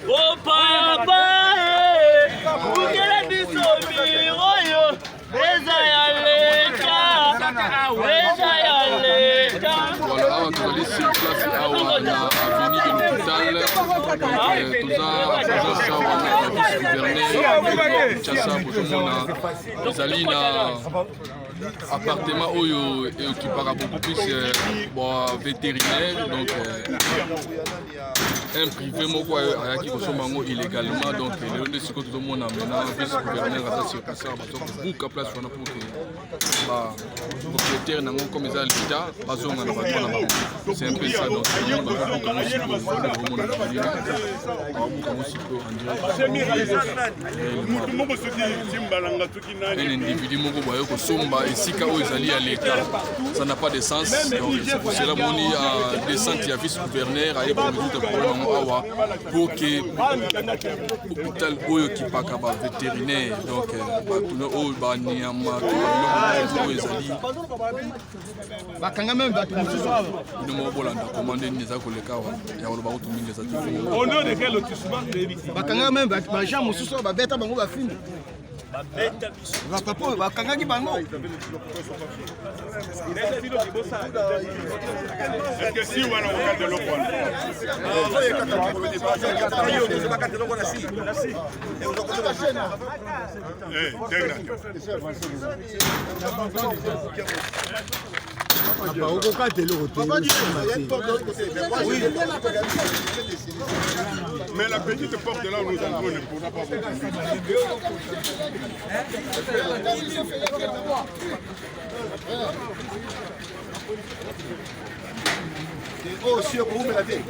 Oh papa, ukele bisomi oyo, eza ya leta. Voilà, on va aller sur place à l'avenue de l'hôpital. Nous avons appartement oyo qui para beaucoup plus vétérinaire, donc un privé moko ayaki kosombango illégalement, donc lelo nde sikoyo tozomona maintenant vice gouverneur aza sur place bazobuka place wana pour que propriétaire nango comme eza l'état bazonga na bato na bango, c'est un peu ça. Donc bazobukango sikoyo omona babukango sikoyo un individu moko boye kosomba esika oyo ezali ya l'état, ça n'a pas de sens. Donc c'est pour cela moni descente ya vice gouverneur aye komesuta problème awa pour que hôpital oyo kipaka ba vétérinaire, donc batuna oyo banyama oyo ezali bakanga même bato mosusu ino mo bolanda commande neza koleka wa ya koloba ko tuminga za tifu au nom de quel lotissement de victime bakanga même ba gens mosusu babeta bango bafini bapapo bakangaki bango. Est-ce que si wana wakati lokwa mais la petite porte là où nous entrons ne pourra pas Oh, si vous me l'avez.